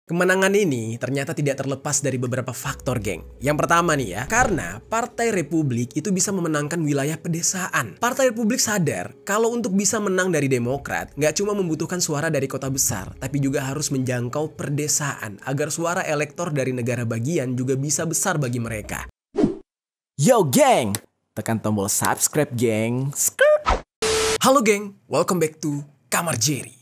Kemenangan ini ternyata tidak terlepas dari beberapa faktor, geng. Yang pertama nih ya, karena Partai Republik itu bisa memenangkan wilayah pedesaan. Partai Republik sadar kalau untuk bisa menang dari Demokrat, nggak cuma membutuhkan suara dari kota besar, tapi juga harus menjangkau perdesaan agar suara elektor dari negara bagian juga bisa besar bagi mereka. Yo geng, tekan tombol subscribe geng. Halo geng, welcome back to Kamar Jerry.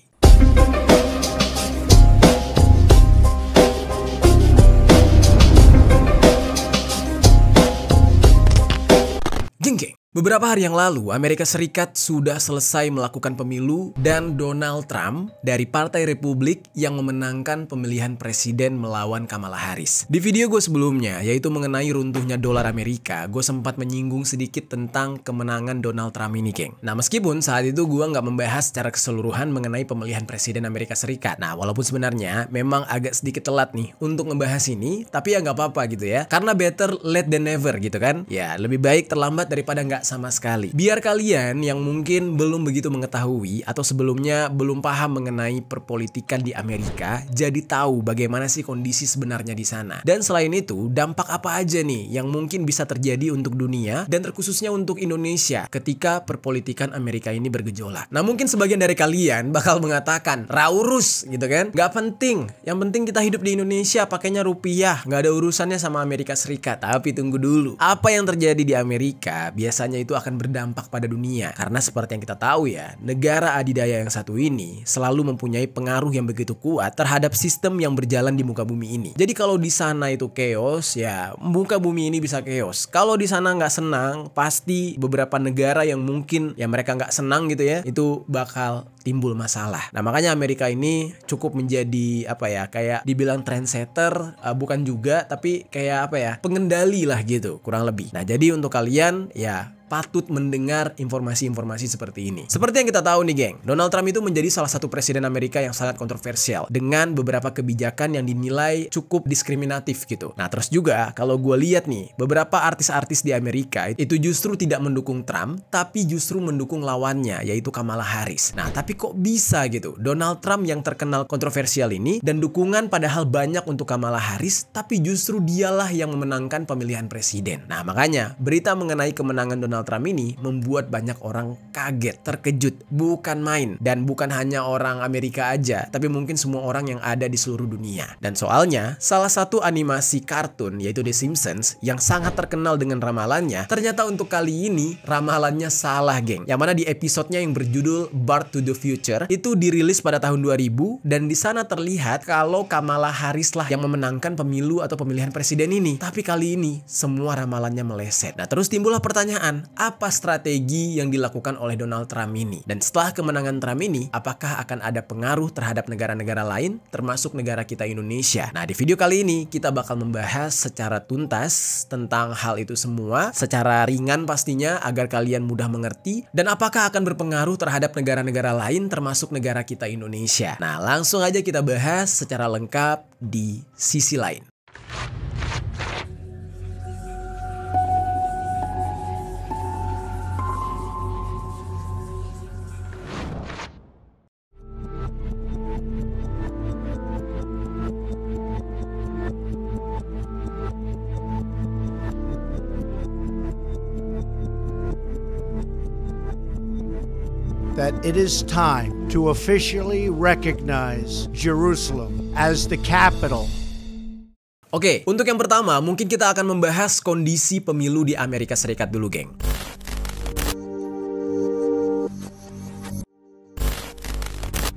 Geng. Beberapa hari yang lalu, Amerika Serikat sudah selesai melakukan pemilu dan Donald Trump dari Partai Republik yang memenangkan pemilihan presiden melawan Kamala Harris. Di video gue sebelumnya, yaitu mengenai runtuhnya dolar Amerika, gue sempat menyinggung sedikit tentang kemenangan Donald Trump ini, geng. Nah, meskipun saat itu gue nggak membahas secara keseluruhan mengenai pemilihan presiden Amerika Serikat. Nah, walaupun sebenarnya memang agak sedikit telat nih untuk ngebahas ini, tapi ya nggak apa-apa gitu ya. Karena better late than never gitu kan. Ya, lebih baik terlambat daripada nggak sama sekali. Biar kalian yang mungkin belum begitu mengetahui atau sebelumnya belum paham mengenai perpolitikan di Amerika, jadi tahu bagaimana sih kondisi sebenarnya di sana. Dan selain itu, dampak apa aja nih yang mungkin bisa terjadi untuk dunia dan terkhususnya untuk Indonesia ketika perpolitikan Amerika ini bergejolak. Nah, mungkin sebagian dari kalian bakal mengatakan, "Raurus," gitu kan? Gak penting. Yang penting kita hidup di Indonesia pakainya rupiah, gak ada urusannya sama Amerika Serikat. Tapi tunggu dulu. Apa yang terjadi di Amerika biasanya itu akan berdampak pada dunia. Karena seperti yang kita tahu ya, negara adidaya yang satu ini selalu mempunyai pengaruh yang begitu kuat terhadap sistem yang berjalan di muka bumi ini. Jadi kalau di sana itu chaos, ya muka bumi ini bisa chaos. Kalau di sana nggak senang, pasti beberapa negara yang mungkin ya mereka nggak senang gitu ya, itu bakal timbul masalah. Nah, makanya Amerika ini cukup menjadi apa ya, kayak dibilang trendsetter, bukan juga, tapi kayak apa ya, pengendali lah gitu, kurang lebih. Nah, jadi untuk kalian ya patut mendengar informasi-informasi seperti ini. Seperti yang kita tahu nih, geng, Donald Trump itu menjadi salah satu presiden Amerika yang sangat kontroversial dengan beberapa kebijakan yang dinilai cukup diskriminatif gitu. Nah, terus juga kalau gue lihat nih, beberapa artis-artis di Amerika itu justru tidak mendukung Trump, tapi justru mendukung lawannya, yaitu Kamala Harris. Nah, tapi kok bisa gitu? Donald Trump yang terkenal kontroversial ini dan dukungan padahal banyak untuk Kamala Harris, tapi justru dialah yang memenangkan pemilihan presiden. Nah, makanya berita mengenai kemenangan Donald Trump ini membuat banyak orang kaget, terkejut, bukan main. Dan bukan hanya orang Amerika aja, tapi mungkin semua orang yang ada di seluruh dunia. Dan soalnya, salah satu animasi kartun, yaitu The Simpsons, yang sangat terkenal dengan ramalannya, ternyata untuk kali ini, ramalannya salah, geng. Yang mana di episodenya yang berjudul Back to the Future, itu dirilis pada tahun 2000, dan di sana terlihat kalau Kamala Harris lah yang memenangkan pemilu atau pemilihan presiden ini. Tapi kali ini, semua ramalannya meleset. Nah, terus timbullah pertanyaan, apa strategi yang dilakukan oleh Donald Trump ini? Dan setelah kemenangan Trump ini, apakah akan ada pengaruh terhadap negara-negara lain, termasuk negara kita Indonesia? Nah, di video kali ini kita bakal membahas secara tuntas tentang hal itu semua, secara ringan pastinya agar kalian mudah mengerti, dan apakah akan berpengaruh terhadap negara-negara lain, termasuk negara kita Indonesia. Nah, langsung aja kita bahas secara lengkap di sisi lain. That it is time to officially recognize Jerusalem as the capital. Oke, untuk yang pertama mungkin kita akan membahas kondisi pemilu di Amerika Serikat dulu, geng.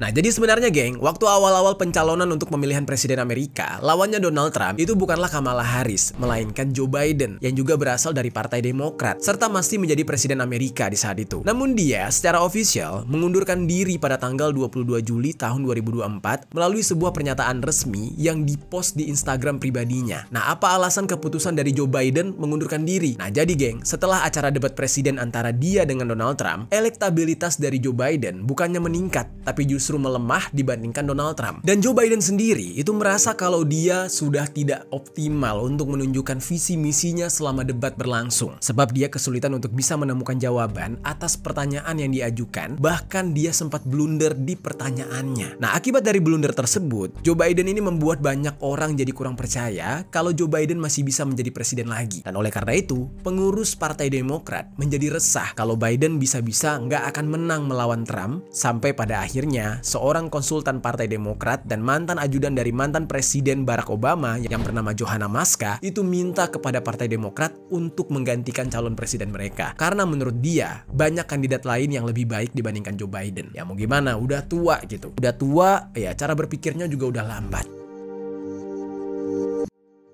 Nah, jadi sebenarnya, geng, waktu awal-awal pencalonan untuk pemilihan presiden Amerika, lawannya Donald Trump itu bukanlah Kamala Harris, melainkan Joe Biden, yang juga berasal dari Partai Demokrat, serta masih menjadi presiden Amerika di saat itu. Namun dia secara ofisial mengundurkan diri pada tanggal 22 Juli tahun 2024 melalui sebuah pernyataan resmi yang dipost di Instagram pribadinya. Nah, apa alasan keputusan dari Joe Biden mengundurkan diri? Nah, jadi, geng, setelah acara debat presiden antara dia dengan Donald Trump, elektabilitas dari Joe Biden bukannya meningkat, tapi justru justru melemah dibandingkan Donald Trump. Dan Joe Biden sendiri itu merasa kalau dia sudah tidak optimal untuk menunjukkan visi misinya selama debat berlangsung. Sebab dia kesulitan untuk bisa menemukan jawaban atas pertanyaan yang diajukan, bahkan dia sempat blunder di pertanyaannya. Nah, akibat dari blunder tersebut, Joe Biden ini membuat banyak orang jadi kurang percaya kalau Joe Biden masih bisa menjadi presiden lagi. Dan oleh karena itu, pengurus Partai Demokrat menjadi resah kalau Biden bisa-bisa nggak akan menang melawan Trump, sampai pada akhirnya seorang konsultan Partai Demokrat dan mantan ajudan dari mantan Presiden Barack Obama yang bernama Johanna Maska itu minta kepada Partai Demokrat untuk menggantikan calon presiden mereka. Karena menurut dia, banyak kandidat lain yang lebih baik dibandingkan Joe Biden. Ya mau gimana, udah tua gitu. Udah tua, ya cara berpikirnya juga udah lambat.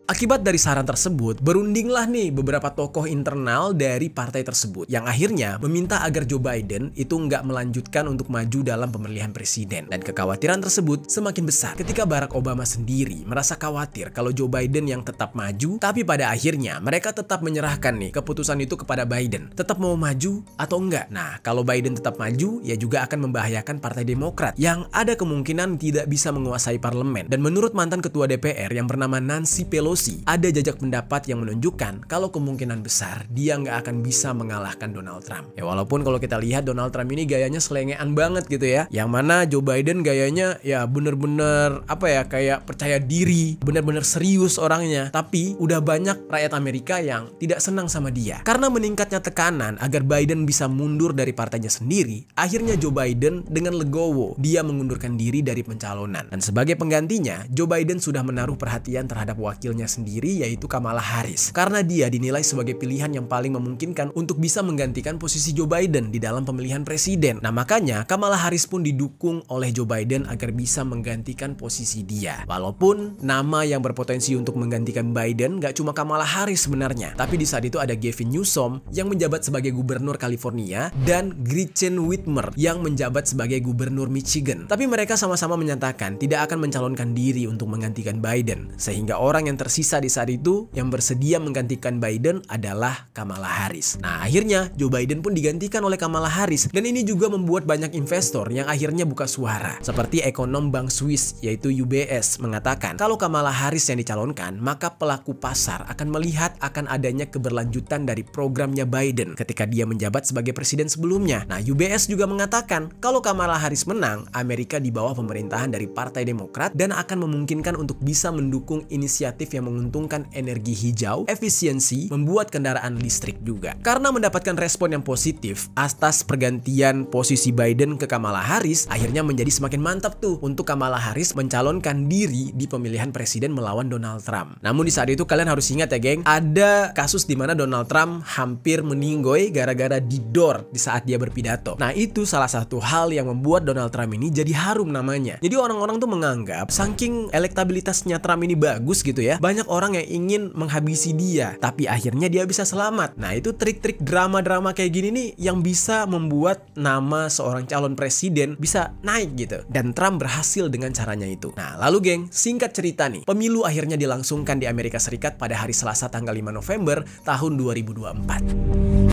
Akibat dari saran tersebut, berundinglah nih beberapa tokoh internal dari partai tersebut yang akhirnya meminta agar Joe Biden itu nggak melanjutkan untuk maju dalam pemilihan presiden. Dan kekhawatiran tersebut semakin besar ketika Barack Obama sendiri merasa khawatir kalau Joe Biden yang tetap maju, tapi pada akhirnya mereka tetap menyerahkan nih keputusan itu kepada Biden. Tetap mau maju atau enggak? Nah, kalau Biden tetap maju, ya juga akan membahayakan Partai Demokrat yang ada kemungkinan tidak bisa menguasai parlemen. Dan menurut mantan ketua DPR yang bernama Nancy Pelosi, ada jajak pendapat yang menunjukkan kalau kemungkinan besar dia nggak akan bisa mengalahkan Donald Trump. Ya walaupun kalau kita lihat Donald Trump ini gayanya selengean banget gitu ya. Yang mana Joe Biden gayanya ya bener-bener kayak percaya diri, bener-bener serius orangnya. Tapi udah banyak rakyat Amerika yang tidak senang sama dia. Karena meningkatnya tekanan agar Biden bisa mundur dari partainya sendiri, akhirnya Joe Biden dengan legowo dia mengundurkan diri dari pencalonan. Dan sebagai penggantinya, Joe Biden sudah menaruh perhatian terhadap wakilnya sendiri yaitu Kamala Harris, karena dia dinilai sebagai pilihan yang paling memungkinkan untuk bisa menggantikan posisi Joe Biden di dalam pemilihan presiden. Nah makanya Kamala Harris pun didukung oleh Joe Biden agar bisa menggantikan posisi dia. Walaupun nama yang berpotensi untuk menggantikan Biden gak cuma Kamala Harris sebenarnya, tapi di saat itu ada Gavin Newsom yang menjabat sebagai gubernur California dan Gretchen Whitmer yang menjabat sebagai gubernur Michigan. Tapi mereka sama-sama menyatakan tidak akan mencalonkan diri untuk menggantikan Biden, sehingga orang yang tersisa di saat itu yang bersedia menggantikan Biden adalah Kamala Harris. Nah akhirnya Joe Biden pun digantikan oleh Kamala Harris, dan ini juga membuat banyak investor yang akhirnya buka suara. Seperti ekonom Bank Swiss yaitu UBS mengatakan kalau Kamala Harris yang dicalonkan, maka pelaku pasar akan melihat akan adanya keberlanjutan dari programnya Biden ketika dia menjabat sebagai presiden sebelumnya. Nah UBS juga mengatakan kalau Kamala Harris menang, Amerika di bawah pemerintahan dari Partai Demokrat dan akan memungkinkan untuk bisa mendukung inisiatif yang menguntungkan energi hijau, efisiensi, membuat kendaraan listrik juga. Karena mendapatkan respon yang positif atas pergantian posisi Biden ke Kamala Harris, akhirnya menjadi semakin mantap tuh untuk Kamala Harris mencalonkan diri di pemilihan presiden melawan Donald Trump. Namun di saat itu kalian harus ingat ya geng, ada kasus di mana Donald Trump hampir meninggoy gara-gara didor di saat dia berpidato. Nah itu salah satu hal yang membuat Donald Trump ini jadi harum namanya. Jadi orang-orang tuh menganggap saking elektabilitasnya Trump ini bagus gitu ya, banyak orang yang ingin menghabisi dia, tapi akhirnya dia bisa selamat. Nah itu trik-trik drama-drama kayak gini nih yang bisa membuat nama seorang calon presiden bisa naik gitu. Dan Trump berhasil dengan caranya itu. Nah lalu geng, singkat cerita nih, pemilu akhirnya dilangsungkan di Amerika Serikat pada hari Selasa tanggal 5 November tahun 2024.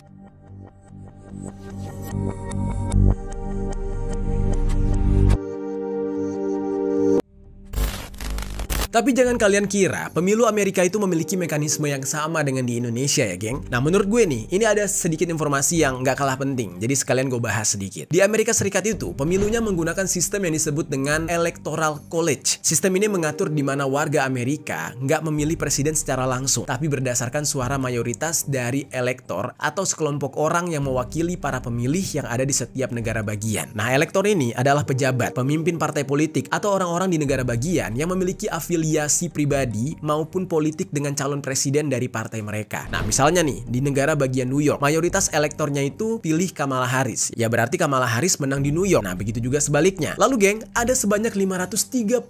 Tapi jangan kalian kira pemilu Amerika itu memiliki mekanisme yang sama dengan di Indonesia ya geng. Nah menurut gue nih, ini ada sedikit informasi yang nggak kalah penting, jadi sekalian gue bahas sedikit. Di Amerika Serikat itu, pemilunya menggunakan sistem yang disebut dengan Electoral College. Sistem ini mengatur di mana warga Amerika nggak memilih presiden secara langsung, tapi berdasarkan suara mayoritas dari elektor atau sekelompok orang yang mewakili para pemilih yang ada di setiap negara bagian. Nah elektor ini adalah pejabat, pemimpin partai politik, atau orang-orang di negara bagian yang memiliki afiliasi pribadi maupun politik dengan calon presiden dari partai mereka. Nah misalnya nih, di negara bagian New York, mayoritas elektornya itu pilih Kamala Harris. Ya berarti Kamala Harris menang di New York. Nah begitu juga sebaliknya. Lalu geng, ada sebanyak 538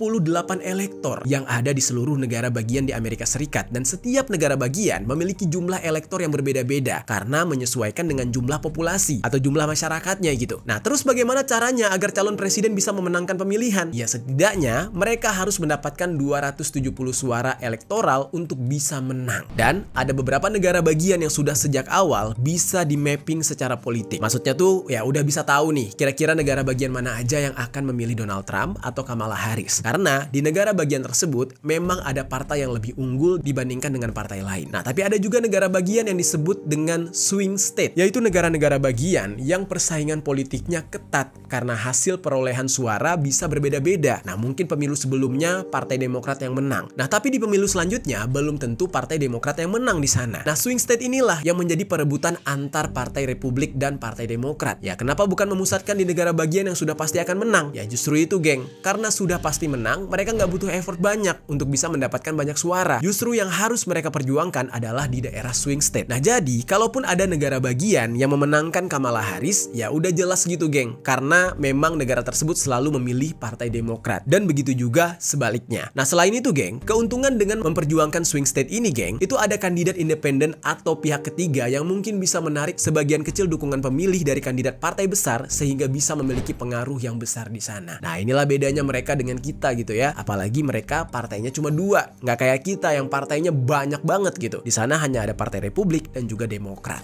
elektor yang ada di seluruh negara bagian di Amerika Serikat. Dan setiap negara bagian memiliki jumlah elektor yang berbeda-beda karena menyesuaikan dengan jumlah populasi atau jumlah masyarakatnya gitu. Nah terus bagaimana caranya agar calon presiden bisa memenangkan pemilihan? Ya setidaknya mereka harus mendapatkan 200 570 suara elektoral untuk bisa menang. Dan ada beberapa negara bagian yang sudah sejak awal bisa di mapping secara politik. Maksudnya tuh ya udah bisa tahu nih kira-kira negara bagian mana aja yang akan memilih Donald Trump atau Kamala Harris. Karena di negara bagian tersebut memang ada partai yang lebih unggul dibandingkan dengan partai lain. Nah, tapi ada juga negara bagian yang disebut dengan swing state, yaitu negara-negara bagian yang persaingan politiknya ketat karena hasil perolehan suara bisa berbeda-beda. Nah, mungkin pemilu sebelumnya Partai Demokrat yang menang. Nah, tapi di pemilu selanjutnya belum tentu Partai Demokrat yang menang di sana. Nah, swing state inilah yang menjadi perebutan antar Partai Republik dan Partai Demokrat. Ya, kenapa bukan memusatkan di negara bagian yang sudah pasti akan menang? Ya, justru itu, geng. Karena sudah pasti menang, mereka nggak butuh effort banyak untuk bisa mendapatkan banyak suara. Justru yang harus mereka perjuangkan adalah di daerah swing state. Nah, jadi kalaupun ada negara bagian yang memenangkan Kamala Harris, ya udah jelas gitu, geng. Karena memang negara tersebut selalu memilih Partai Demokrat. Dan begitu juga sebaliknya. Nah, selain itu, geng, keuntungan dengan memperjuangkan swing state ini, geng, itu ada kandidat independen atau pihak ketiga yang mungkin bisa menarik sebagian kecil dukungan pemilih dari kandidat partai besar sehingga bisa memiliki pengaruh yang besar di sana. Nah, inilah bedanya mereka dengan kita gitu ya. Apalagi mereka partainya cuma 2, nggak kayak kita yang partainya banyak banget gitu. Di sana hanya ada Partai Republik dan juga Demokrat.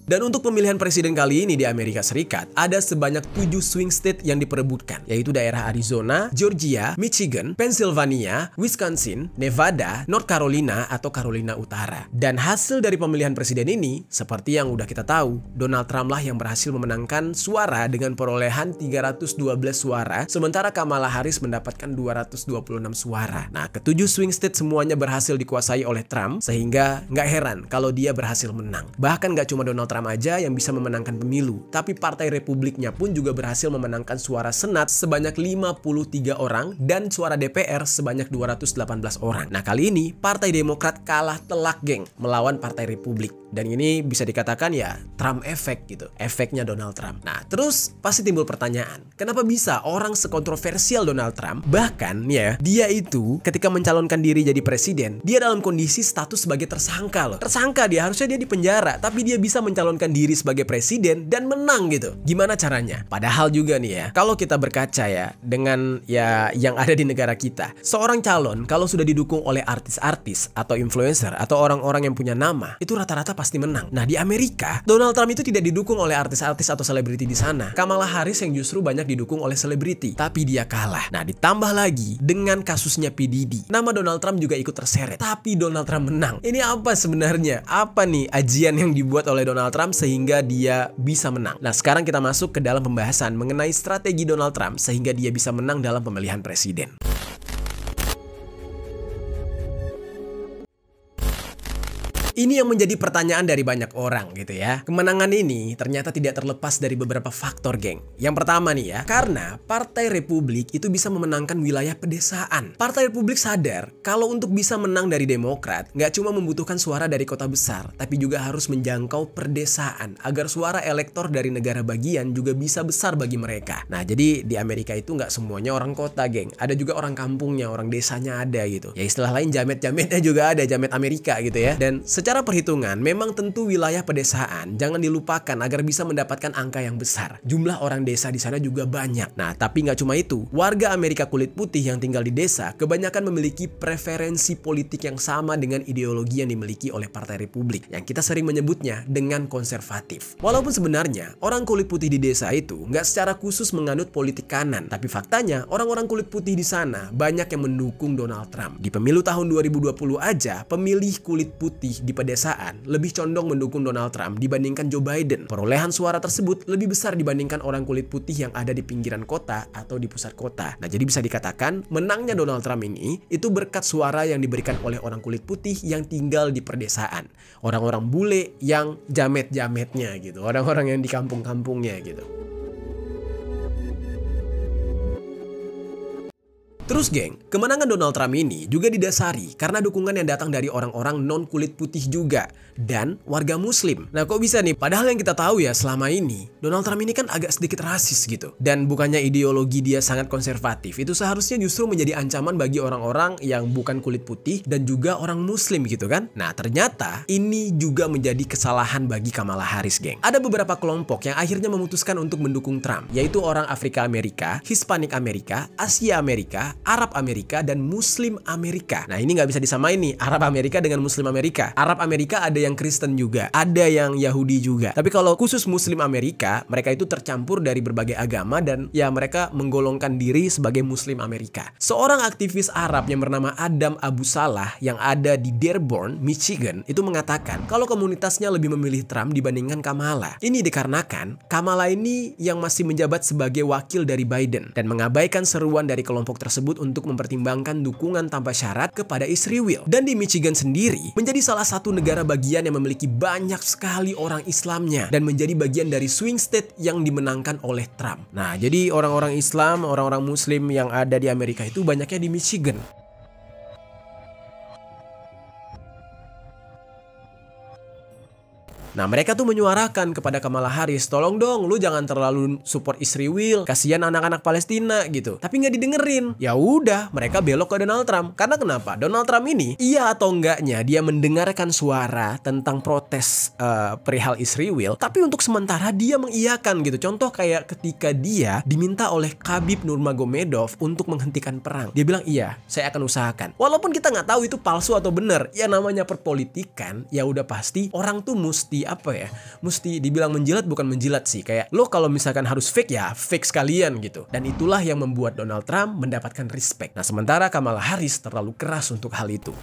Dan untuk pemilihan presiden kali ini di Amerika Serikat, ada sebanyak 7 swing state yang diperebutkan, yaitu daerah Arizona, Georgia, Michigan, Pennsylvania, Wisconsin, Nevada, North Carolina atau Carolina Utara. Dan hasil dari pemilihan presiden ini, seperti yang udah kita tahu, Donald Trump lah yang berhasil memenangkan suara dengan perolehan 312 suara, sementara Kamala Harris mendapatkan 226 suara. Nah, ke-7 swing state semuanya berhasil dikuasai oleh Trump, sehingga nggak heran kalau dia berhasil menang. Bahkan nggak cuma Donald Trump aja yang bisa memenangkan pemilu, tapi Partai Republiknya pun juga berhasil memenangkan suara Senat sebanyak 53 orang dan suara DPR sebanyak 218 orang. Nah, kali ini Partai Demokrat kalah telak, geng, melawan Partai Republik. Dan ini bisa dikatakan ya Trump efek gitu, efeknya Donald Trump. Nah, terus pasti timbul pertanyaan, kenapa bisa orang sekontroversial Donald Trump, bahkan ya dia itu ketika mencalonkan diri jadi presiden, dia dalam kondisi status sebagai tersangka loh. Tersangka dia, harusnya dia di penjara, tapi dia bisa mencalonkan diri sebagai presiden dan menang gitu. Gimana caranya? Padahal juga nih ya, kalau kita berkaca ya dengan ya yang ada di negara kita, seorang calon kalau sudah didukung oleh artis-artis atau influencer atau orang-orang yang punya nama, itu rata-rata pasti menang. Nah, di Amerika, Donald Trump itu tidak didukung oleh artis-artis atau selebriti di sana. Kamala Harris yang justru banyak didukung oleh selebriti, tapi dia kalah. Nah, ditambah lagi dengan kasusnya P. Diddy, nama Donald Trump juga ikut terseret, tapi Donald Trump menang. Ini apa sebenarnya? Apa nih ajian yang dibuat oleh Donald Trump sehingga dia bisa menang? Nah, sekarang kita masuk ke dalam pembahasan mengenai strategi Donald Trump sehingga dia bisa menang dalam pemilihan presiden. Ini yang menjadi pertanyaan dari banyak orang gitu ya. Kemenangan ini ternyata tidak terlepas dari beberapa faktor, geng. Yang pertama nih ya, karena Partai Republik itu bisa memenangkan wilayah pedesaan. Partai Republik sadar kalau untuk bisa menang dari Demokrat, nggak cuma membutuhkan suara dari kota besar, tapi juga harus menjangkau perdesaan agar suara elektor dari negara bagian juga bisa besar bagi mereka. Nah, jadi di Amerika itu nggak semuanya orang kota, geng. Ada juga orang kampungnya, orang desanya ada gitu. Ya istilah lain jamet-jametnya juga ada, jamet Amerika gitu ya. Dan secara perhitungan, memang tentu wilayah pedesaan jangan dilupakan agar bisa mendapatkan angka yang besar. Jumlah orang desa di sana juga banyak. Nah, tapi nggak cuma itu. Warga Amerika kulit putih yang tinggal di desa kebanyakan memiliki preferensi politik yang sama dengan ideologi yang dimiliki oleh Partai Republik, yang kita sering menyebutnya dengan konservatif. Walaupun sebenarnya orang kulit putih di desa itu nggak secara khusus menganut politik kanan, tapi faktanya orang-orang kulit putih di sana banyak yang mendukung Donald Trump. Di pemilu tahun 2020 aja, pemilih kulit putih di pedesaan lebih condong mendukung Donald Trump dibandingkan Joe Biden. Perolehan suara tersebut lebih besar dibandingkan orang kulit putih yang ada di pinggiran kota atau di pusat kota. Nah, jadi bisa dikatakan menangnya Donald Trump ini itu berkat suara yang diberikan oleh orang kulit putih yang tinggal di perdesaan. Orang-orang bule yang jamet-jametnya gitu. Orang-orang yang di kampung-kampungnya gitu. Terus, geng, kemenangan Donald Trump ini juga didasari karena dukungan yang datang dari orang-orang non kulit putih juga dan warga muslim. Nah, kok bisa nih? Padahal yang kita tahu ya selama ini Donald Trump ini kan agak sedikit rasis gitu. Dan bukannya ideologi dia sangat konservatif, itu seharusnya justru menjadi ancaman bagi orang-orang yang bukan kulit putih dan juga orang muslim gitu kan. Nah ternyata ini juga menjadi kesalahan bagi Kamala Harris, geng. Ada beberapa kelompok yang akhirnya memutuskan untuk mendukung Trump, yaitu orang Afrika Amerika, Hispanik Amerika, Asia Amerika, Arab Amerika, dan Muslim Amerika. Nah ini nggak bisa disamain nih, Arab Amerika dengan Muslim Amerika. Arab Amerika ada yang Kristen juga, ada yang Yahudi juga. Tapi kalau khusus Muslim Amerika, mereka itu tercampur dari berbagai agama dan ya mereka menggolongkan diri sebagai Muslim Amerika. Seorang aktivis Arab yang bernama Adam Abu Salah yang ada di Dearborn, Michigan, itu mengatakan kalau komunitasnya lebih memilih Trump dibandingkan Kamala. Ini dikarenakan Kamala ini yang masih menjabat sebagai wakil dari Biden dan mengabaikan seruan dari kelompok tersebut untuk mempertimbangkan dukungan tanpa syarat kepada Israel. Dan di Michigan sendiri menjadi salah satu negara bagian yang memiliki banyak sekali orang Islamnya dan menjadi bagian dari swing state yang dimenangkan oleh Trump. Nah, jadi orang-orang Islam, orang-orang Muslim yang ada di Amerika itu banyaknya di Michigan. Nah mereka tuh menyuarakan kepada Kamala Harris, tolong dong lu jangan terlalu support Israel, kasihan anak-anak Palestina gitu. Tapi nggak didengerin. Ya udah, mereka belok ke Donald Trump. Karena kenapa? Donald Trump ini, iya atau enggaknya dia mendengarkan suara tentang protes perihal Israel, tapi untuk sementara dia mengiyakan gitu. Contoh kayak ketika dia diminta oleh Khabib Nurmagomedov untuk menghentikan perang. Dia bilang iya, saya akan usahakan. Walaupun kita nggak tahu itu palsu atau benar. Ya namanya perpolitikan, ya udah pasti orang tuh mesti mesti dibilang menjilat, bukan menjilat sih, kayak lo kalau misalkan harus fake ya fake sekalian gitu. Dan itulah yang membuat Donald Trump mendapatkan respect. Nah sementara Kamala Harris terlalu keras untuk hal itu.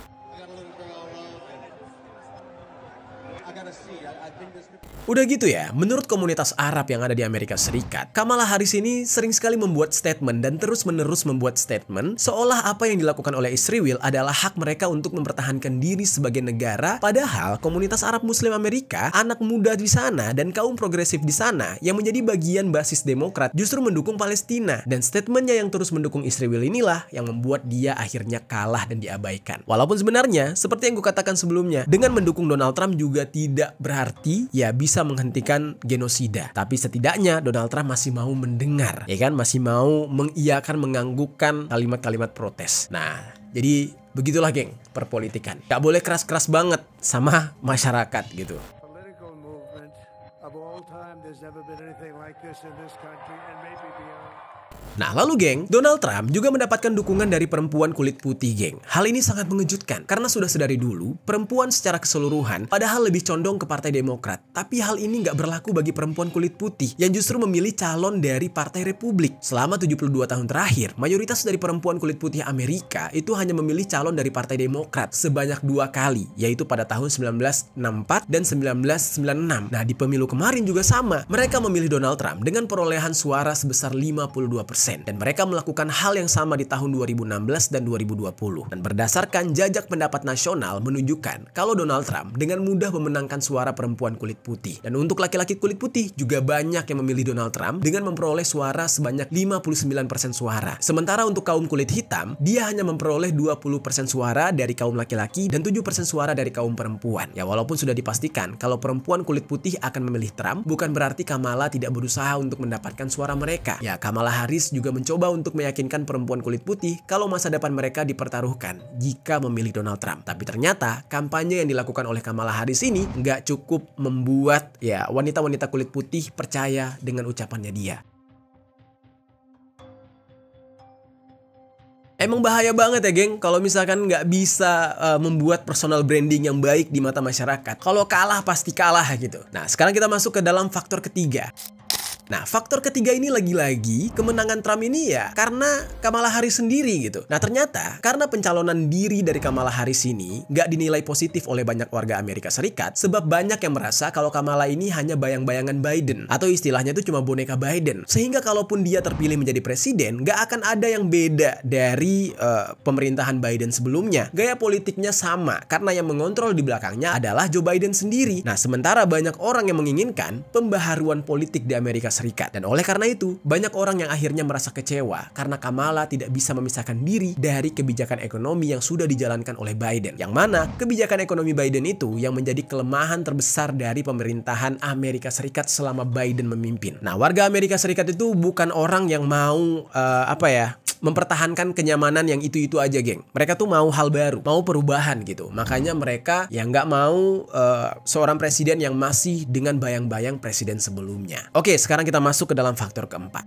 Udah gitu ya, menurut komunitas Arab yang ada di Amerika Serikat, Kamala Harris ini sering sekali membuat statement dan terus-menerus membuat statement seolah apa yang dilakukan oleh Israel adalah hak mereka untuk mempertahankan diri sebagai negara, padahal komunitas Arab Muslim Amerika, anak muda di sana dan kaum progresif di sana yang menjadi bagian basis Demokrat justru mendukung Palestina. Dan statementnya yang terus mendukung Israel inilah yang membuat dia akhirnya kalah dan diabaikan. Walaupun sebenarnya, seperti yang gue katakan sebelumnya, dengan mendukung Donald Trump juga tidak berarti ya bisa menghentikan genosida. Tapi setidaknya Donald Trump masih mau mendengar, ya kan? Masih mau mengiyakan, menganggukkan kalimat-kalimat protes. Nah, jadi begitulah geng, perpolitikan. Gak boleh keras-keras banget sama masyarakat gitu. Political movement of all time, there's never been anything like this in this country and maybe beyond. Nah lalu geng, Donald Trump juga mendapatkan dukungan dari perempuan kulit putih geng. Hal ini sangat mengejutkan karena sudah sedari dulu perempuan secara keseluruhan padahal lebih condong ke Partai Demokrat. Tapi hal ini nggak berlaku bagi perempuan kulit putih yang justru memilih calon dari Partai Republik. Selama 72 tahun terakhir, mayoritas dari perempuan kulit putih Amerika itu hanya memilih calon dari Partai Demokrat sebanyak 2 kali, yaitu pada tahun 1964 dan 1996. Nah di pemilu kemarin juga sama, mereka memilih Donald Trump dengan perolehan suara sebesar 52%. Dan mereka melakukan hal yang sama di tahun 2016 dan 2020. Dan berdasarkan jajak pendapat nasional menunjukkan kalau Donald Trump dengan mudah memenangkan suara perempuan kulit putih. Dan untuk laki-laki kulit putih juga banyak yang memilih Donald Trump dengan memperoleh suara sebanyak 59% suara. Sementara untuk kaum kulit hitam, dia hanya memperoleh 20% suara dari kaum laki-laki dan 7% suara dari kaum perempuan. Ya walaupun sudah dipastikan kalau perempuan kulit putih akan memilih Trump, bukan berarti Kamala tidak berusaha untuk mendapatkan suara mereka. Ya Kamala Harris juga mencoba untuk meyakinkan perempuan kulit putih kalau masa depan mereka dipertaruhkan jika memilih Donald Trump. Tapi ternyata kampanye yang dilakukan oleh Kamala Harris ini nggak cukup membuat ya wanita-wanita kulit putih percaya dengan ucapannya dia. Emang bahaya banget ya geng kalau misalkan nggak bisa membuat personal branding yang baik di mata masyarakat. Kalau kalah pasti kalah gitu. Nah sekarang kita masuk ke dalam faktor ketiga. Nah, faktor ketiga ini lagi-lagi kemenangan Trump ini ya karena Kamala Harris sendiri gitu. Nah, ternyata karena pencalonan diri dari Kamala Harris ini nggak dinilai positif oleh banyak warga Amerika Serikat sebab banyak yang merasa kalau Kamala ini hanya bayang-bayangan Biden atau istilahnya itu cuma boneka Biden. Sehingga kalaupun dia terpilih menjadi presiden, nggak akan ada yang beda dari pemerintahan Biden sebelumnya. Gaya politiknya sama karena yang mengontrol di belakangnya adalah Joe Biden sendiri. Nah, sementara banyak orang yang menginginkan pembaharuan politik di Amerika Serikat. Dan oleh karena itu, banyak orang yang akhirnya merasa kecewa karena Kamala tidak bisa memisahkan diri dari kebijakan ekonomi yang sudah dijalankan oleh Biden. Yang mana kebijakan ekonomi Biden itu yang menjadi kelemahan terbesar dari pemerintahan Amerika Serikat selama Biden memimpin. Nah, warga Amerika Serikat itu bukan orang yang mau mempertahankan kenyamanan yang itu-itu aja, geng. Mereka tuh mau hal baru, mau perubahan gitu. Makanya mereka ya nggak mau seorang presiden yang masih dengan bayang-bayang presiden sebelumnya. Oke, sekarang kita masuk ke dalam faktor keempat.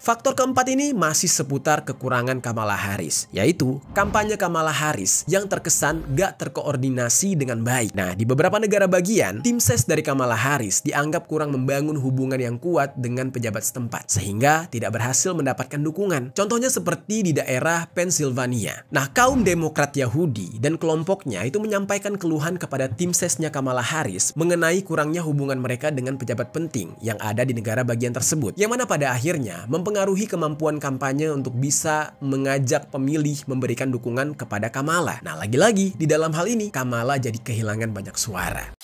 Faktor keempat ini masih seputar kekurangan Kamala Harris, yaitu kampanye Kamala Harris yang terkesan gak terkoordinasi dengan baik. Nah, di beberapa negara bagian, tim ses dari Kamala Harris dianggap kurang membangun hubungan yang kuat dengan pejabat setempat, sehingga tidak berhasil mendapatkan dukungan. Contohnya seperti di daerah Pennsylvania. Nah, kaum Demokrat Yahudi dan kelompoknya itu menyampaikan keluhan kepada tim sesnya Kamala Harris mengenai kurangnya hubungan mereka dengan pejabat penting yang ada di negara bagian tersebut, yang mana pada akhirnya mempengaruhi kemampuan kampanye untuk bisa mengajak pemilih memberikan dukungan kepada Kamala. Nah, lagi-lagi di dalam hal ini Kamala jadi kehilangan banyak suara.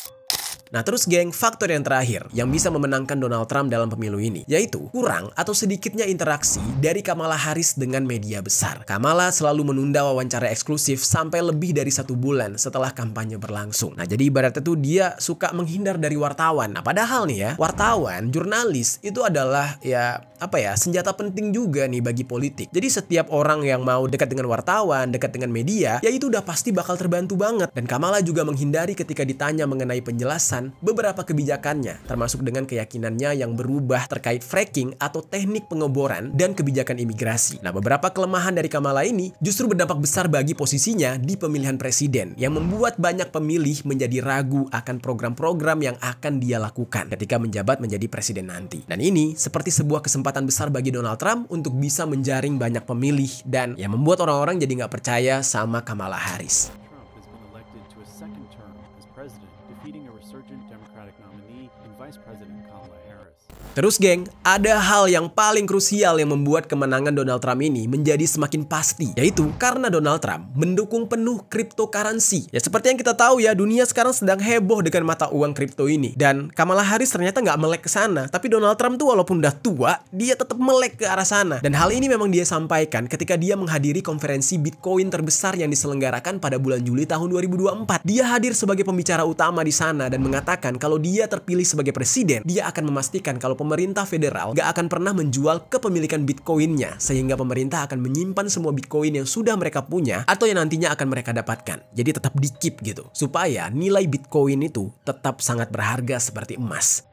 Nah terus geng, faktor yang terakhir yang bisa memenangkan Donald Trump dalam pemilu ini, yaitu kurang atau sedikitnya interaksi dari Kamala Harris dengan media besar. Kamala selalu menunda wawancara eksklusif sampai lebih dari 1 bulan setelah kampanye berlangsung. Nah jadi ibaratnya tuh dia suka menghindar dari wartawan. Nah padahal nih ya, wartawan, jurnalis itu adalah senjata penting juga nih bagi politik. Jadi setiap orang yang mau dekat dengan wartawan, dekat dengan media, ya itu udah pasti bakal terbantu banget. Dan Kamala juga menghindari ketika ditanya mengenai penjelasan beberapa kebijakannya, termasuk dengan keyakinannya yang berubah terkait fracking atau teknik pengeboran dan kebijakan imigrasi. Nah, beberapa kelemahan dari Kamala ini justru berdampak besar bagi posisinya di pemilihan presiden, yang membuat banyak pemilih menjadi ragu akan program-program yang akan dia lakukan ketika menjabat menjadi presiden nanti. Dan ini seperti sebuah kesempatan besar bagi Donald Trump untuk bisa menjaring banyak pemilih dan yang membuat orang-orang jadi nggak percaya sama Kamala Harris. Terus geng, ada hal yang paling krusial yang membuat kemenangan Donald Trump ini menjadi semakin pasti, yaitu karena Donald Trump mendukung penuh cryptocurrency. Ya seperti yang kita tahu ya, dunia sekarang sedang heboh dengan mata uang kripto ini. Dan Kamala Harris ternyata nggak melek ke sana, tapi Donald Trump tuh walaupun udah tua, dia tetap melek ke arah sana. Dan hal ini memang dia sampaikan ketika dia menghadiri konferensi Bitcoin terbesar yang diselenggarakan pada bulan Juli tahun 2024. Dia hadir sebagai pembicara utama di sana dan mengatakan kalau dia terpilih sebagai presiden, dia akan memastikan kalau pemerintah federal gak akan pernah menjual kepemilikan Bitcoin-nya, sehingga pemerintah akan menyimpan semua Bitcoin yang sudah mereka punya atau yang nantinya akan mereka dapatkan. Jadi tetap di-keep gitu, supaya nilai Bitcoin itu tetap sangat berharga seperti emas.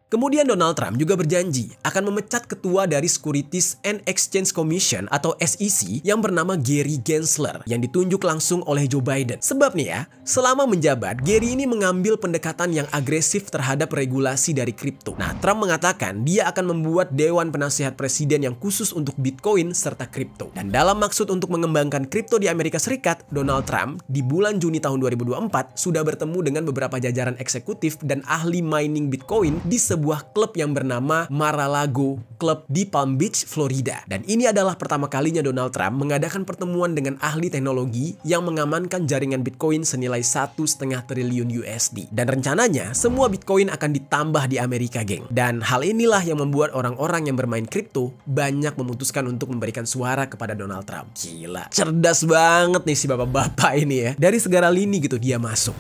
Kemudian Donald Trump juga berjanji akan memecat ketua dari Securities and Exchange Commission atau SEC yang bernama Gary Gensler yang ditunjuk langsung oleh Joe Biden. Sebab nih ya, selama menjabat, Gary ini mengambil pendekatan yang agresif terhadap regulasi dari kripto. Nah, Trump mengatakan dia akan membuat Dewan Penasihat Presiden yang khusus untuk Bitcoin serta kripto. Dan dalam maksud untuk mengembangkan kripto di Amerika Serikat, Donald Trump di bulan Juni tahun 2024 sudah bertemu dengan beberapa jajaran eksekutif dan ahli mining Bitcoin di sebuah klub yang bernama Mar-a-Lago Club di Palm Beach, Florida. Dan ini adalah pertama kalinya Donald Trump mengadakan pertemuan dengan ahli teknologi yang mengamankan jaringan Bitcoin senilai 1,5 triliun USD. Dan rencananya semua Bitcoin akan ditambah di Amerika, geng. Dan hal inilah yang membuat orang-orang yang bermain kripto banyak memutuskan untuk memberikan suara kepada Donald Trump. Gila, cerdas banget nih si bapak-bapak ini ya. Dari segala lini gitu dia masuk.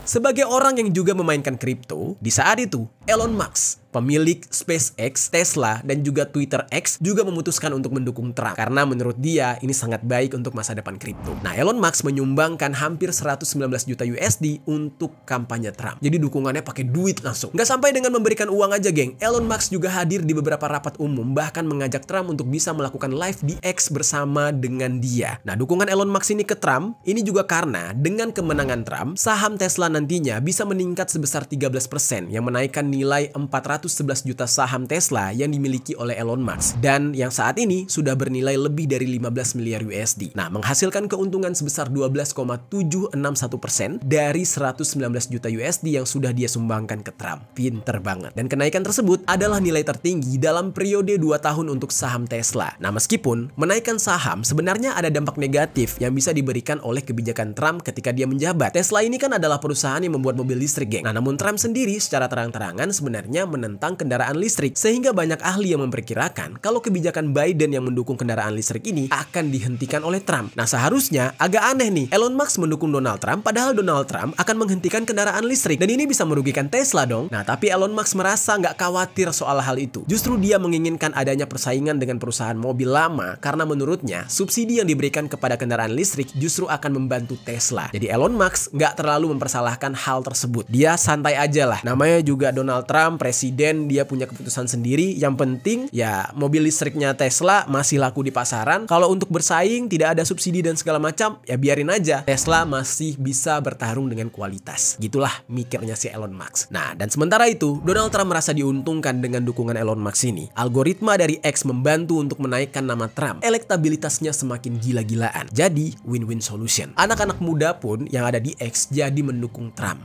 Sebagai orang yang juga memainkan kripto, di saat itu Elon Musk, pemilik SpaceX, Tesla, dan juga Twitter X juga memutuskan untuk mendukung Trump karena menurut dia ini sangat baik untuk masa depan kripto. Nah, Elon Musk menyumbangkan hampir 119 juta USD untuk kampanye Trump. Jadi dukungannya pakai duit langsung. Nggak sampai dengan memberikan uang aja, geng. Elon Musk juga hadir di beberapa rapat umum, bahkan mengajak Trump untuk bisa melakukan live di X bersama dengan dia. Nah, dukungan Elon Musk ini ke Trump ini juga karena dengan kemenangan Trump, saham Tesla nantinya bisa meningkat sebesar 13% yang menaikkan nilai 400 111 juta saham Tesla yang dimiliki oleh Elon Musk dan yang saat ini sudah bernilai lebih dari 15 miliar USD. Nah, menghasilkan keuntungan sebesar 12,761% dari 119 juta USD yang sudah dia sumbangkan ke Trump. Pinter banget. Dan kenaikan tersebut adalah nilai tertinggi dalam periode 2 tahun untuk saham Tesla. Nah, meskipun menaikkan saham sebenarnya ada dampak negatif yang bisa diberikan oleh kebijakan Trump ketika dia menjabat. Tesla ini kan adalah perusahaan yang membuat mobil listrik, geng. Nah, namun Trump sendiri secara terang-terangan sebenarnya menentang kendaraan listrik, sehingga banyak ahli yang memperkirakan kalau kebijakan Biden yang mendukung kendaraan listrik ini akan dihentikan oleh Trump. Nah, seharusnya agak aneh nih, Elon Musk mendukung Donald Trump padahal Donald Trump akan menghentikan kendaraan listrik, dan ini bisa merugikan Tesla dong. Nah, tapi Elon Musk merasa nggak khawatir soal hal itu. Justru dia menginginkan adanya persaingan dengan perusahaan mobil lama karena menurutnya subsidi yang diberikan kepada kendaraan listrik justru akan membantu Tesla. Jadi Elon Musk nggak terlalu mempersalahkan hal tersebut. Dia santai aja lah. Namanya juga Donald Trump, presiden, dia punya keputusan sendiri. Yang penting ya mobil listriknya Tesla masih laku di pasaran. Kalau untuk bersaing tidak ada subsidi dan segala macam, ya biarin aja. Tesla masih bisa bertarung dengan kualitas. Gitulah mikirnya si Elon Musk. Nah, dan sementara itu, Donald Trump merasa diuntungkan dengan dukungan Elon Musk ini. Algoritma dari X membantu untuk menaikkan nama Trump. Elektabilitasnya semakin gila-gilaan. Jadi, win-win solution. Anak-anak muda pun yang ada di X jadi mendukung Trump.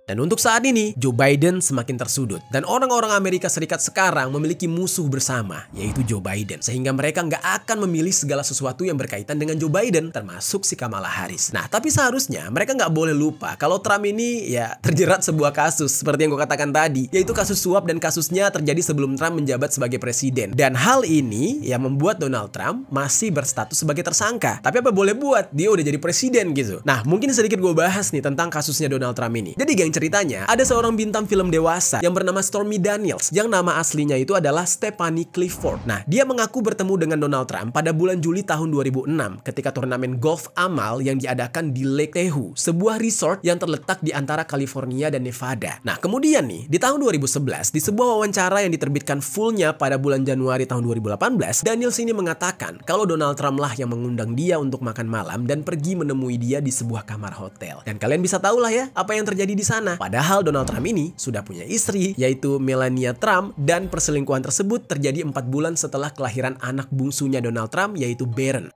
Dan untuk saat ini, Joe Biden semakin tersudut. Dan orang-orang Amerika Serikat sekarang memiliki musuh bersama, yaitu Joe Biden. Sehingga mereka nggak akan memilih segala sesuatu yang berkaitan dengan Joe Biden, termasuk si Kamala Harris. Nah, tapi seharusnya mereka nggak boleh lupa kalau Trump ini ya terjerat sebuah kasus, seperti yang gue katakan tadi, yaitu kasus suap, dan kasusnya terjadi sebelum Trump menjabat sebagai presiden. Dan hal ini yang membuat Donald Trump masih berstatus sebagai tersangka. Tapi apa boleh buat, dia udah jadi presiden gitu. Nah, mungkin sedikit gue bahas nih tentang kasusnya Donald Trump ini. Jadi geng, ceritanya, ada seorang bintang film dewasa yang bernama Stormy Daniels, yang nama aslinya itu adalah Stephanie Clifford. Nah, dia mengaku bertemu dengan Donald Trump pada bulan Juli tahun 2006 ketika turnamen golf amal yang diadakan di Lake Tahoe, sebuah resort yang terletak di antara California dan Nevada. Nah, kemudian nih, di tahun 2011, di sebuah wawancara yang diterbitkan fullnya pada bulan Januari tahun 2018, Daniels ini mengatakan kalau Donald Trump lah yang mengundang dia untuk makan malam dan pergi menemui dia di sebuah kamar hotel. Dan kalian bisa tahu lah ya apa yang terjadi di sana. Padahal Donald Trump ini sudah punya istri, yaitu Melania Trump, dan perselingkuhan tersebut terjadi 4 bulan setelah kelahiran anak bungsunya Donald Trump, yaitu Barron.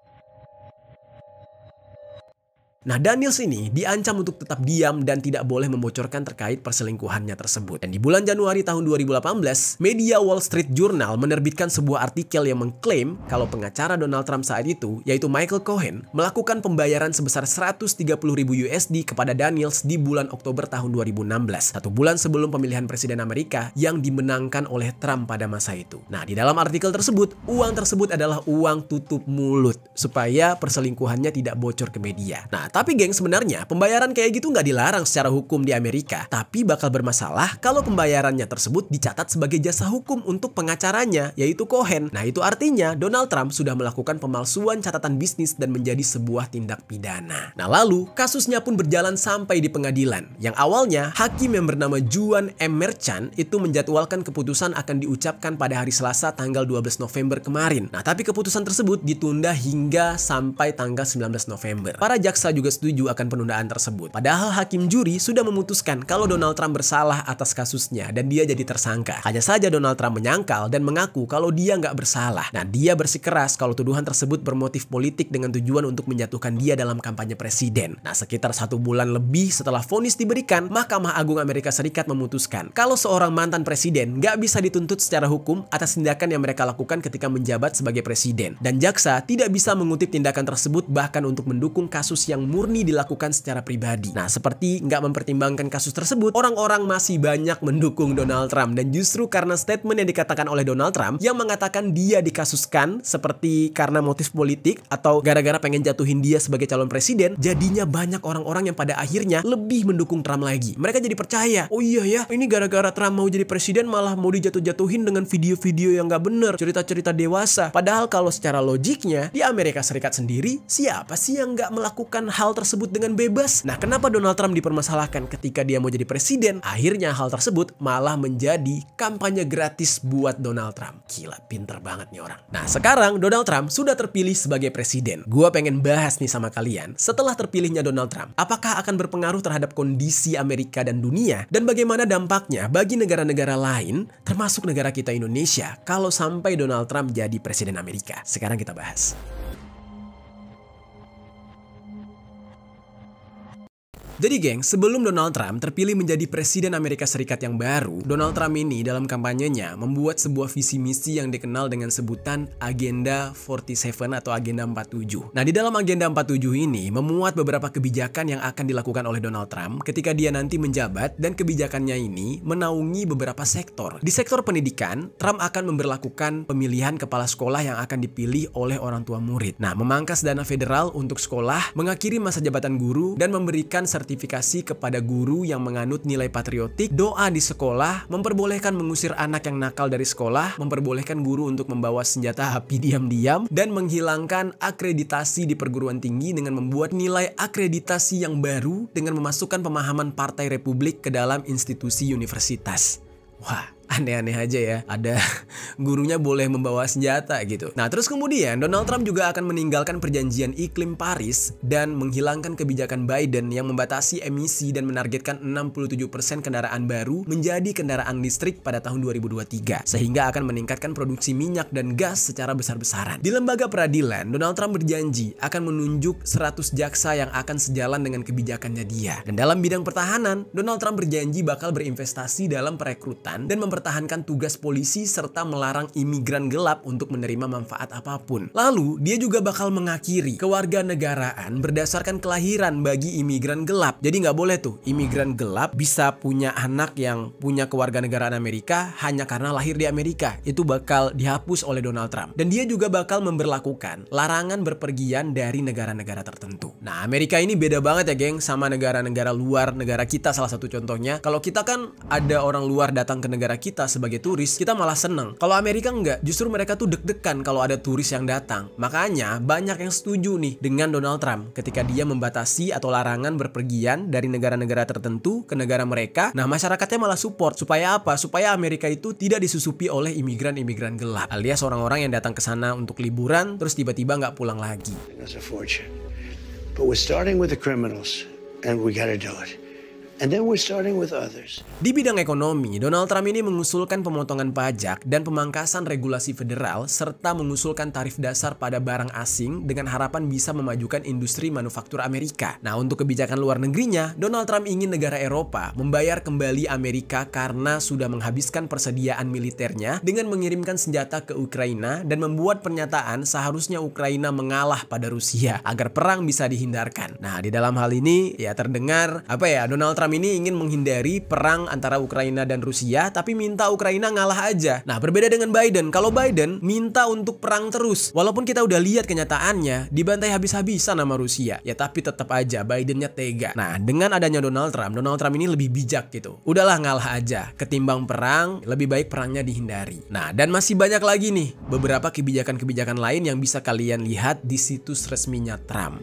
Nah, Daniels ini diancam untuk tetap diam dan tidak boleh membocorkan terkait perselingkuhannya tersebut. Dan di bulan Januari tahun 2018, media Wall Street Journal menerbitkan sebuah artikel yang mengklaim kalau pengacara Donald Trump saat itu, yaitu Michael Cohen, melakukan pembayaran sebesar 130.000 USD kepada Daniels di bulan Oktober tahun 2016, 1 bulan sebelum pemilihan presiden Amerika yang dimenangkan oleh Trump pada masa itu. Nah, di dalam artikel tersebut, uang tersebut adalah uang tutup mulut supaya perselingkuhannya tidak bocor ke media. Nah, tapi geng, sebenarnya pembayaran kayak gitu nggak dilarang secara hukum di Amerika, tapi bakal bermasalah kalau pembayarannya tersebut dicatat sebagai jasa hukum untuk pengacaranya, yaitu Cohen. Nah, itu artinya Donald Trump sudah melakukan pemalsuan catatan bisnis dan menjadi sebuah tindak pidana. Nah, lalu kasusnya pun berjalan sampai di pengadilan, yang awalnya hakim yang bernama Juan M. Merchan itu menjadwalkan keputusan akan diucapkan pada hari Selasa tanggal 12 November kemarin. Nah, tapi keputusan tersebut ditunda hingga sampai tanggal 19 November. Para jaksa juga setuju akan penundaan tersebut. Padahal hakim juri sudah memutuskan kalau Donald Trump bersalah atas kasusnya dan dia jadi tersangka. Hanya saja Donald Trump menyangkal dan mengaku kalau dia nggak bersalah. Nah, dia bersikeras kalau tuduhan tersebut bermotif politik dengan tujuan untuk menjatuhkan dia dalam kampanye presiden. Nah, sekitar 1 bulan lebih setelah vonis diberikan, Mahkamah Agung Amerika Serikat memutuskan kalau seorang mantan presiden nggak bisa dituntut secara hukum atas tindakan yang mereka lakukan ketika menjabat sebagai presiden. Dan jaksa tidak bisa mengutip tindakan tersebut bahkan untuk mendukung kasus yang murni dilakukan secara pribadi. Nah, seperti nggak mempertimbangkan kasus tersebut, orang-orang masih banyak mendukung Donald Trump. Dan justru karena statement yang dikatakan oleh Donald Trump yang mengatakan dia dikasuskan seperti karena motif politik atau gara-gara pengen jatuhin dia sebagai calon presiden, jadinya banyak orang-orang yang pada akhirnya lebih mendukung Trump lagi. Mereka jadi percaya, oh iya ya, ini gara-gara Trump mau jadi presiden malah mau dijatuh-jatuhin dengan video-video yang nggak bener, cerita-cerita dewasa. Padahal kalau secara logiknya di Amerika Serikat sendiri, siapa sih yang nggak melakukan hal tersebut dengan bebas. Nah, kenapa Donald Trump dipermasalahkan ketika dia mau jadi presiden? Akhirnya hal tersebut malah menjadi kampanye gratis buat Donald Trump. Gila, pinter banget nih orang. Nah, sekarang Donald Trump sudah terpilih sebagai presiden. Gua pengen bahas nih sama kalian, setelah terpilihnya Donald Trump, apakah akan berpengaruh terhadap kondisi Amerika dan dunia? Dan bagaimana dampaknya bagi negara-negara lain, termasuk negara kita Indonesia, kalau sampai Donald Trump jadi presiden Amerika? Sekarang kita bahas. Jadi geng, sebelum Donald Trump terpilih menjadi Presiden Amerika Serikat yang baru, Donald Trump ini dalam kampanyenya membuat sebuah visi misi yang dikenal dengan sebutan Agenda 47 atau Agenda 47. Nah, di dalam Agenda 47 ini memuat beberapa kebijakan yang akan dilakukan oleh Donald Trump ketika dia nanti menjabat, dan kebijakannya ini menaungi beberapa sektor. Di sektor pendidikan, Trump akan memberlakukan pemilihan kepala sekolah yang akan dipilih oleh orang tua murid. Nah, memangkas dana federal untuk sekolah, mengakhiri masa jabatan guru, dan memberikan sertifikasi kepada guru yang menganut nilai patriotik, doa di sekolah, memperbolehkan mengusir anak yang nakal dari sekolah, memperbolehkan guru untuk membawa senjata api diam-diam, dan menghilangkan akreditasi di perguruan tinggi dengan membuat nilai akreditasi yang baru dengan memasukkan pemahaman Partai Republik ke dalam institusi universitas. Wah, aneh-aneh aja ya, ada gurunya boleh membawa senjata gitu. Nah, terus kemudian Donald Trump juga akan meninggalkan perjanjian iklim Paris dan menghilangkan kebijakan Biden yang membatasi emisi dan menargetkan 67% kendaraan baru menjadi kendaraan listrik pada tahun 2023, sehingga akan meningkatkan produksi minyak dan gas secara besar-besaran. Di lembaga peradilan, Donald Trump berjanji akan menunjuk 100 jaksa yang akan sejalan dengan kebijakannya dia. Dan dalam bidang pertahanan, Donald Trump berjanji bakal berinvestasi dalam perekrutan dan mempertahankan tugas polisi serta melarang imigran gelap untuk menerima manfaat apapun. Lalu, dia juga bakal mengakhiri kewarganegaraan berdasarkan kelahiran bagi imigran gelap. Jadi nggak boleh tuh imigran gelap bisa punya anak yang punya kewarganegaraan Amerika hanya karena lahir di Amerika. Itu bakal dihapus oleh Donald Trump. Dan dia juga bakal memberlakukan larangan berpergian dari negara-negara tertentu. Nah, Amerika ini beda banget ya geng sama negara-negara luar negara kita. Salah satu contohnya, kalau kita kan ada orang luar datang ke negara kita sebagai turis, kita malah seneng. Kalau Amerika enggak, justru mereka tuh deg-degan kalau ada turis yang datang. Makanya banyak yang setuju nih dengan Donald Trump ketika dia membatasi atau larangan berpergian dari negara-negara tertentu ke negara mereka. Nah, masyarakatnya malah support. Supaya apa? Supaya Amerika itu tidak disusupi oleh imigran-imigran gelap, alias orang-orang yang datang ke sana untuk liburan terus tiba-tiba nggak pulang lagi. But we're starting with the criminals and we gotta do it. And then we're starting with others. Di bidang ekonomi, Donald Trump ini mengusulkan pemotongan pajak dan pemangkasan regulasi federal serta mengusulkan tarif dasar pada barang asing dengan harapan bisa memajukan industri manufaktur Amerika. Nah, untuk kebijakan luar negerinya, Donald Trump ingin negara Eropa membayar kembali Amerika karena sudah menghabiskan persediaan militernya dengan mengirimkan senjata ke Ukraina dan membuat pernyataan seharusnya Ukraina mengalah pada Rusia agar perang bisa dihindarkan. Nah, di dalam hal ini ya terdengar Donald Trump ini ingin menghindari perang antara Ukraina dan Rusia, tapi minta Ukraina ngalah aja. Nah, berbeda dengan Biden. Kalau Biden minta untuk perang terus, walaupun kita udah lihat kenyataannya dibantai habis-habisan sama Rusia, ya tapi tetap aja Bidennya tega. Nah, dengan adanya Donald Trump ini lebih bijak gitu. Udahlah ngalah aja, ketimbang perang, lebih baik perangnya dihindari. Nah, dan masih banyak lagi nih beberapa kebijakan-kebijakan lain yang bisa kalian lihat di situs resminya Trump.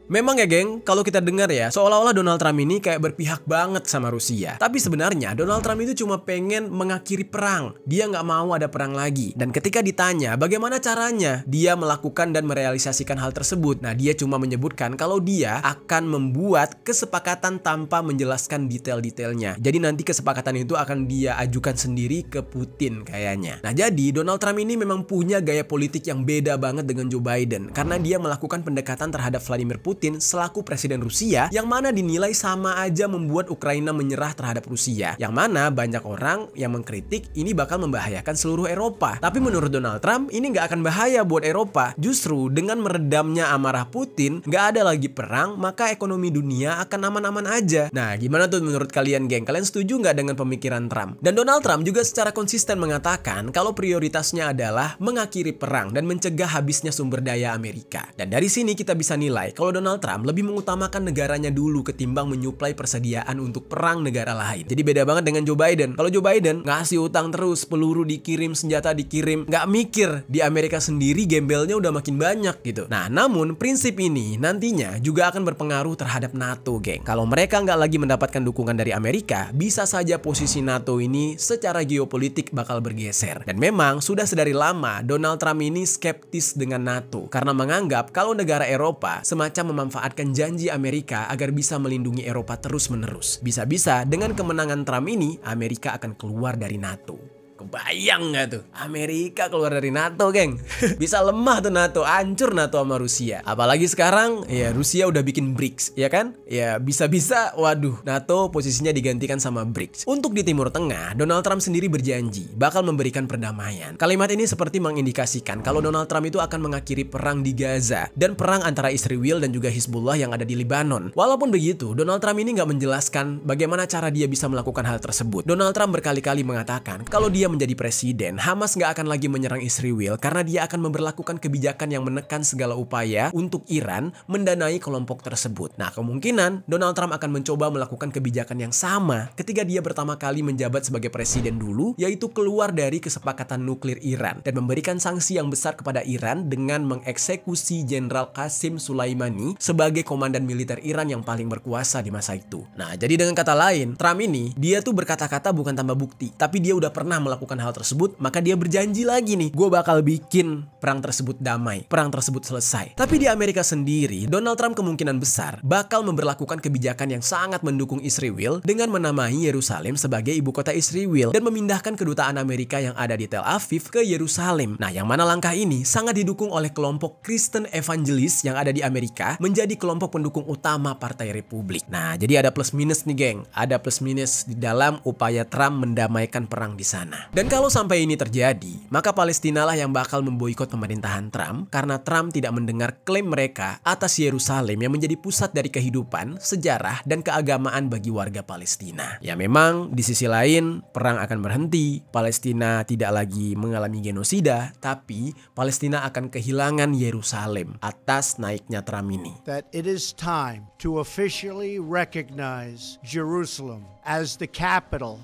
Memang ya geng, kalau kita dengar ya, seolah-olah Donald Trump ini kayak berpihak banget sama Rusia. Tapi sebenarnya Donald Trump itu cuma pengen mengakhiri perang. Dia nggak mau ada perang lagi. Dan ketika ditanya bagaimana caranya dia melakukan dan merealisasikan hal tersebut, nah dia cuma menyebutkan kalau dia akan membuat kesepakatan tanpa menjelaskan detail-detailnya. Jadi nanti kesepakatan itu akan dia ajukan sendiri ke Putin kayaknya. Nah, jadi Donald Trump ini memang punya gaya politik yang beda banget dengan Joe Biden. Karena dia melakukan pendekatan terhadap Vladimir Putin selaku presiden Rusia, yang mana dinilai sama aja membuat Ukraina menyerah terhadap Rusia, yang mana banyak orang yang mengkritik ini bakal membahayakan seluruh Eropa. Tapi menurut Donald Trump ini nggak akan bahaya buat Eropa. Justru dengan meredamnya amarah Putin, nggak ada lagi perang, maka ekonomi dunia akan aman-aman aja. Nah, gimana tuh menurut kalian geng? Kalian setuju nggak dengan pemikiran Trump? Dan Donald Trump juga secara konsisten mengatakan kalau prioritasnya adalah mengakhiri perang dan mencegah habisnya sumber daya Amerika. Dan dari sini kita bisa nilai kalau Donald Donald Trump lebih mengutamakan negaranya dulu ketimbang menyuplai persediaan untuk perang negara lain. Jadi beda banget dengan Joe Biden. Kalau Joe Biden ngasih utang terus, peluru dikirim, senjata dikirim, nggak mikir di Amerika sendiri gembelnya udah makin banyak gitu. Nah, namun prinsip ini nantinya juga akan berpengaruh terhadap NATO, geng. Kalau mereka nggak lagi mendapatkan dukungan dari Amerika, bisa saja posisi NATO ini secara geopolitik bakal bergeser. Dan memang sudah sedari lama Donald Trump ini skeptis dengan NATO karena menganggap kalau negara Eropa semacam memanfaatkan janji Amerika agar bisa melindungi Eropa terus-menerus. Bisa-bisa dengan kemenangan Trump ini, Amerika akan keluar dari NATO. Kebayang nggak tuh? Amerika keluar dari NATO, geng. Bisa lemah tuh NATO, hancur NATO sama Rusia. Apalagi sekarang, ya Rusia udah bikin BRICS, ya kan? Ya bisa-bisa, waduh, NATO posisinya digantikan sama BRICS. Untuk di Timur Tengah, Donald Trump sendiri berjanji bakal memberikan perdamaian. Kalimat ini seperti mengindikasikan kalau Donald Trump itu akan mengakhiri perang di Gaza dan perang antara Israel dan juga Hizbullah yang ada di Lebanon. Walaupun begitu, Donald Trump ini nggak menjelaskan bagaimana cara dia bisa melakukan hal tersebut. Donald Trump berkali-kali mengatakan kalau dia menjadi presiden, Hamas nggak akan lagi menyerang Israel karena dia akan memberlakukan kebijakan yang menekan segala upaya untuk Iran mendanai kelompok tersebut. Nah, kemungkinan Donald Trump akan mencoba melakukan kebijakan yang sama ketika dia pertama kali menjabat sebagai presiden dulu, yaitu keluar dari kesepakatan nuklir Iran dan memberikan sanksi yang besar kepada Iran dengan mengeksekusi Jenderal Qasem Soleimani sebagai komandan militer Iran yang paling berkuasa di masa itu. Nah, jadi dengan kata lain, Trump ini dia tuh berkata-kata bukan tambah bukti, tapi dia udah pernah melakukan hal tersebut, maka dia berjanji lagi nih, gue bakal bikin perang tersebut damai, perang tersebut selesai. Tapi di Amerika sendiri, Donald Trump kemungkinan besar bakal memberlakukan kebijakan yang sangat mendukung Israel dengan menamai Yerusalem sebagai ibu kota Israel dan memindahkan kedutaan Amerika yang ada di Tel Aviv ke Yerusalem. Nah, yang mana langkah ini sangat didukung oleh kelompok Kristen evangelis yang ada di Amerika menjadi kelompok pendukung utama Partai Republik. Nah, jadi ada plus minus nih, geng. Ada plus minus di dalam upaya Trump mendamaikan perang di sana. Dan kalau sampai ini terjadi, maka Palestina lah yang bakal memboikot pemerintahan Trump karena Trump tidak mendengar klaim mereka atas Yerusalem yang menjadi pusat dari kehidupan, sejarah, dan keagamaan bagi warga Palestina. Ya memang di sisi lain perang akan berhenti, Palestina tidak lagi mengalami genosida, tapi Palestina akan kehilangan Yerusalem atas naiknya Trump ini. That it is time to officially recognize Jerusalem as the capital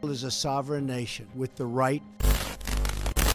is a sovereign nation with the right.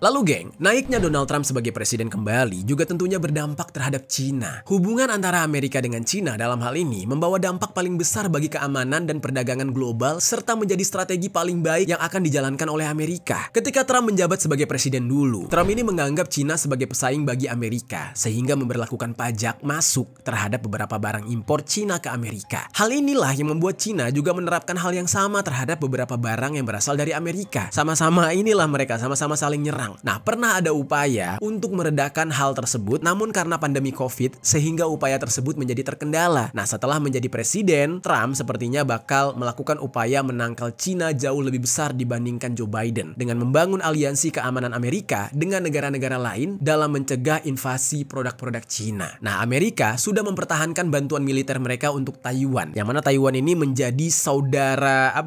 Lalu geng, naiknya Donald Trump sebagai presiden kembali juga tentunya berdampak terhadap Cina. Hubungan antara Amerika dengan Cina dalam hal ini membawa dampak paling besar bagi keamanan dan perdagangan global serta menjadi strategi paling baik yang akan dijalankan oleh Amerika. Ketika Trump menjabat sebagai presiden dulu, Trump ini menganggap Cina sebagai pesaing bagi Amerika sehingga memberlakukan pajak masuk terhadap beberapa barang impor Cina ke Amerika. Hal inilah yang membuat Cina juga menerapkan hal yang sama terhadap beberapa barang yang berasal dari Amerika. Sama-sama inilah mereka sama-sama saling nyerang. Nah, pernah ada upaya untuk meredakan hal tersebut, namun karena pandemi COVID, sehingga upaya tersebut menjadi terkendala. Nah, setelah menjadi presiden, Trump sepertinya bakal melakukan upaya menangkal Cina jauh lebih besar dibandingkan Joe Biden, dengan membangun aliansi keamanan Amerika dengan negara-negara lain dalam mencegah invasi produk-produk Cina. Nah, Amerika sudah mempertahankan bantuan militer mereka untuk Taiwan, yang mana Taiwan ini menjadi saudara,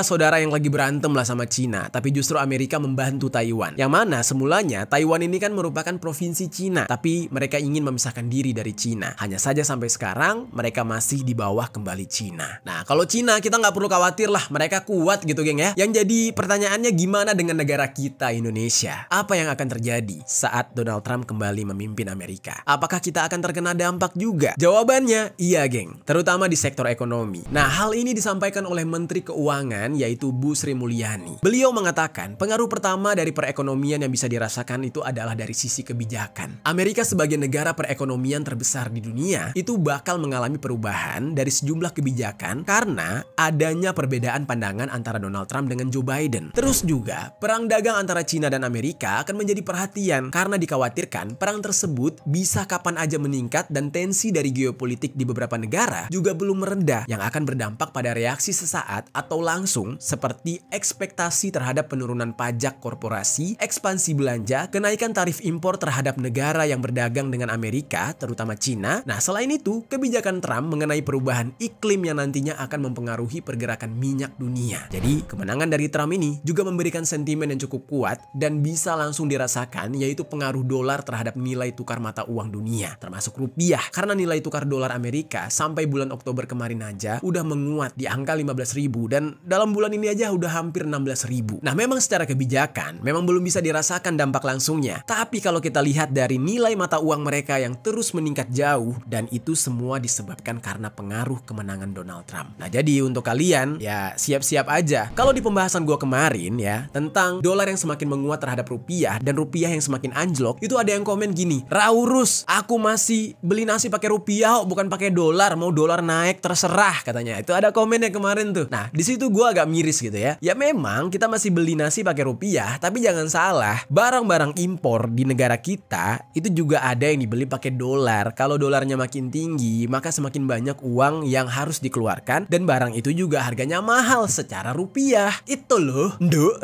saudara yang lagi berantem lah sama Cina, tapi justru Amerika membantu Taiwan. Yang mana semulanya Taiwan ini kan merupakan provinsi Cina, tapi mereka ingin memisahkan diri dari Cina. Hanya saja sampai sekarang mereka masih di bawah kembali Cina. Nah, kalau Cina kita nggak perlu khawatir lah, mereka kuat gitu geng ya. Yang jadi pertanyaannya gimana dengan negara kita Indonesia? Apa yang akan terjadi saat Donald Trump kembali memimpin Amerika? Apakah kita akan terkena dampak juga? Jawabannya iya geng, terutama di sektor ekonomi. Nah, hal ini disampaikan oleh Menteri Keuangan yaitu Bu Sri Mulyani. Beliau mengatakan pengaruh pertama dari perekonomian yang bisa dirasakan itu adalah dari sisi kebijakan. Amerika sebagai negara perekonomian terbesar di dunia itu bakal mengalami perubahan dari sejumlah kebijakan karena adanya perbedaan pandangan antara Donald Trump dengan Joe Biden. Terus juga perang dagang antara Cina dan Amerika akan menjadi perhatian karena dikhawatirkan perang tersebut bisa kapan aja meningkat dan tensi dari geopolitik di beberapa negara juga belum mereda yang akan berdampak pada reaksi sesaat atau langsung seperti ekspektasi terhadap penurunan pajak korporasi inflasi, ekspansi belanja, kenaikan tarif impor terhadap negara yang berdagang dengan Amerika, terutama Cina. Nah, selain itu, kebijakan Trump mengenai perubahan iklim yang nantinya akan mempengaruhi pergerakan minyak dunia. Jadi, kemenangan dari Trump ini juga memberikan sentimen yang cukup kuat dan bisa langsung dirasakan, yaitu pengaruh dolar terhadap nilai tukar mata uang dunia, termasuk rupiah. Karena nilai tukar dolar Amerika sampai bulan Oktober kemarin aja udah menguat di angka 15.000 dan dalam bulan ini aja udah hampir 16.000. Nah, memang secara kebijakan memang belum bisa dirasakan dampak langsungnya. Tapi kalau kita lihat dari nilai mata uang mereka yang terus meningkat jauh, dan itu semua disebabkan karena pengaruh kemenangan Donald Trump. Nah, jadi untuk kalian ya siap-siap aja. Kalau di pembahasan gua kemarin ya tentang dolar yang semakin menguat terhadap rupiah dan rupiah yang semakin anjlok, itu ada yang komen gini, "Raurus, aku masih beli nasi pakai rupiah bukan pakai dolar, mau dolar naik terserah," katanya. Itu ada komennya kemarin tuh. Nah, di situ gua agak miris gitu ya. Ya memang kita masih beli nasi pakai rupiah, tapi jangan salah, barang-barang impor di negara kita itu juga ada yang dibeli pakai dolar. Kalau dolarnya makin tinggi, maka semakin banyak uang yang harus dikeluarkan dan barang itu juga harganya mahal secara rupiah. Itu loh, Nduk.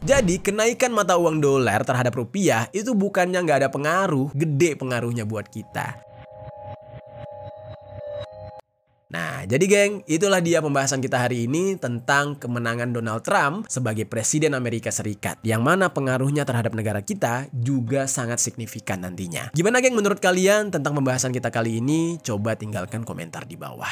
Jadi kenaikan mata uang dolar terhadap rupiah itu bukannya nggak ada pengaruh, gede pengaruhnya buat kita. Nah, jadi geng, itulah dia pembahasan kita hari ini tentang kemenangan Donald Trump sebagai Presiden Amerika Serikat, yang mana pengaruhnya terhadap negara kita juga sangat signifikan nantinya. Gimana geng menurut kalian tentang pembahasan kita kali ini? Coba tinggalkan komentar di bawah.